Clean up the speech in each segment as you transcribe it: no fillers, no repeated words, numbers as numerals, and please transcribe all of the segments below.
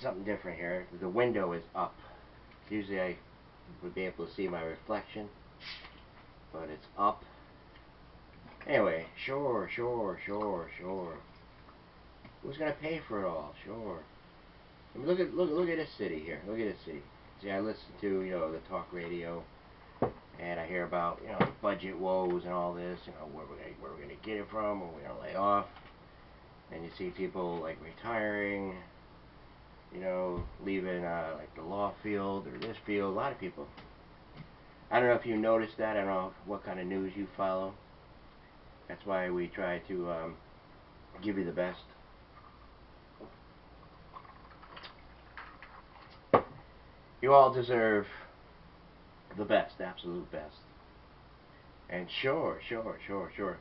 something different here. The window is up. Usually I would be able to see my reflection, but it's up. Anyway, sure, sure, sure, sure. Who's gonna pay for it all? Sure. I mean, look at this city here. Look at this city. See, I listen to the talk radio, and I hear about budget woes and all this. Where we're gonna get it from, or we're gonna lay off. And you see people like retiring, leaving like the law field or this field. A lot of people. I don't know if you noticed that. I don't know what kind of news you follow. That's why we try to give you the best. You all deserve the best, absolute best. And sure, sure, sure, sure.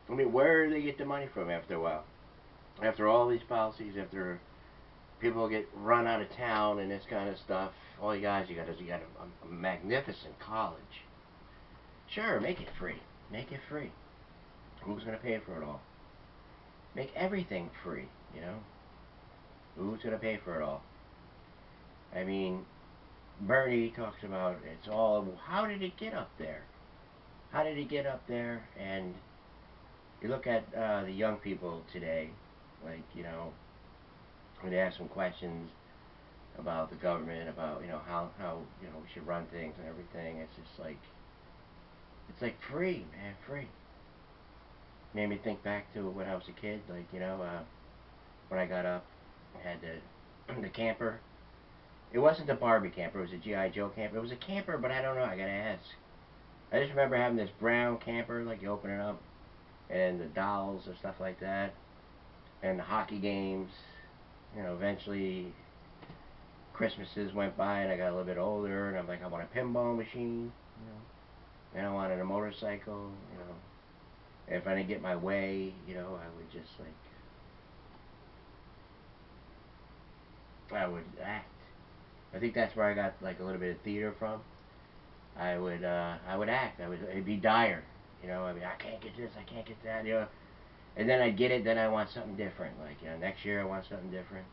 I mean, where do they get the money from after a while? After all these policies, after people get run out of town and this kind of stuff, all you guys, you got a magnificent college. Sure, make it free. Make it free. Who's going to pay for it all? Make everything free, Who's going to pay for it all? I mean, Bernie talks about it's all, how did it get up there? How did it get up there? And you look at the young people today, like, when they ask them questions about the government, about, how we should run things and everything, it's just like, it's like free, man, free. Made me think back to when I was a kid, like, when I got up, I had the camper. It wasn't a Barbie camper, it was a G.I. Joe camper. It was a camper, but I don't know, I gotta ask. I just remember having this brown camper, like you open it up, and the dolls and stuff like that, and the hockey games. Eventually Christmases went by and I got a little bit older, and I'm like, I want a pinball machine, and I wanted a motorcycle, And if I didn't get my way, I would just I would act. I think that's where I got like a little bit of theater from. I would act. It'd be dire. I mean, I can't get this, I can't get that, And then I get it, then I want something different. Like, next year I want something different.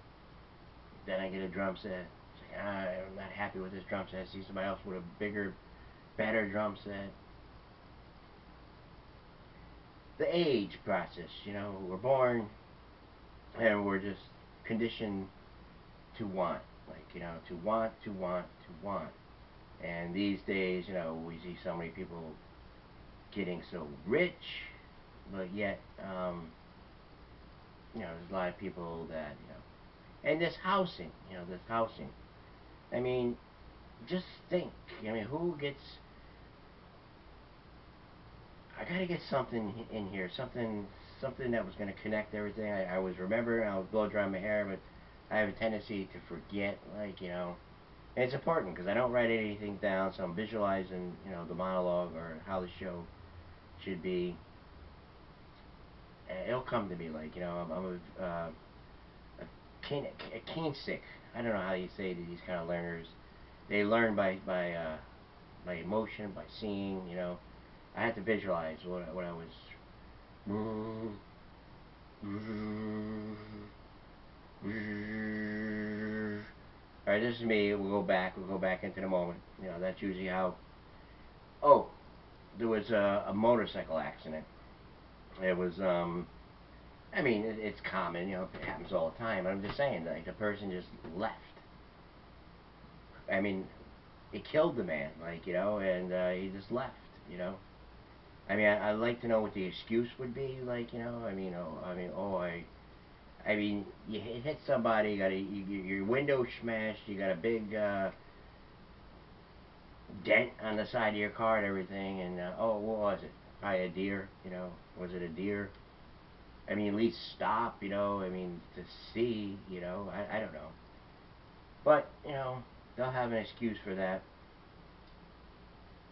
Then I get a drum set. It's like, I'm not happy with this drum set. I see somebody else with a bigger, better drum set. The age process, we're born and we're just conditioned to want. Like, to want, to want, to want. And these days, we see so many people getting so rich, but yet, there's a lot of people that, and this housing, this housing. I mean, just think. I mean, who gets? I gotta get something in here, something that was gonna connect everything. I was remembering, I was blow drying my hair, but I have a tendency to forget, like, and it's important because I don't write anything down, so I'm visualizing, the monologue or how the show should be. And it'll come to me, like, I'm a kinesic. I don't know how you say to these kind of learners. They learn by emotion, by seeing. I had to visualize what I was. All right, this is me. We'll go back. We'll go back into the moment. That's usually how. Oh, there was a motorcycle accident. It was I mean, it's common, it happens all the time. I'm just saying, like, the person just left. I mean, it killed the man, like, and he just left, I mean, I'd like to know what the excuse would be, like, I mean, you hit somebody, your window smashed, you got a big dent on the side of your car and everything, and oh, what was it? Probably a deer, was it a deer? I mean, at least stop, I mean, to see, I don't know. But, they'll have an excuse for that.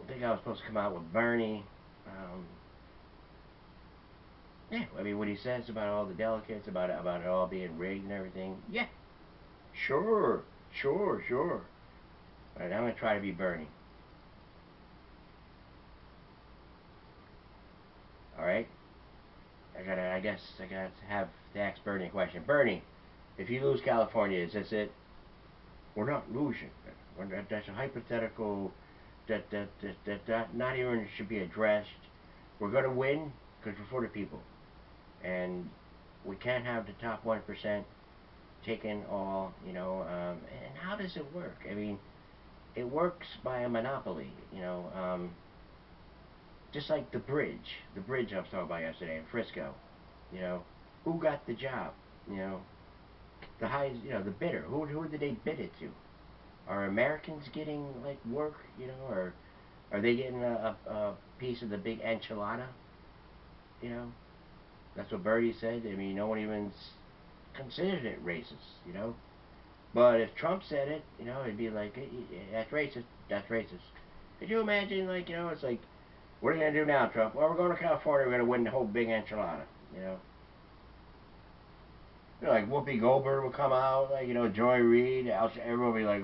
I think I was supposed to come out with Bernie. Yeah, I mean, what he says about all the delegates, about it all being rigged and everything. Yeah, sure, sure, sure. All right, I'm going to try to be Bernie. All right? I guess I gotta have to ask Bernie a question. Bernie, If you lose California, is this it? We're not losing. That's a hypothetical that not even should be addressed. We're going to win because we're for the people. And we can't have the top 1% taking all, and how does it work? I mean, it works by a monopoly, just like the bridge I was talking about yesterday in Frisco, you know, who got the job, you know, the highest, the bidder, who did they bid it to? Are Americans getting like work, or are they getting a piece of the big enchilada, you know? That's what Birdie said. I mean, no one even considered it racist, But if Trump said it, it'd be like, that's racist, that's racist. Could you imagine, like, it's like, what are you going to do now, Trump? Well, we're going to California, we're going to win the whole big enchilada, you know? Like, Whoopi Goldberg will come out, like, Joy Reid, everyone will be like,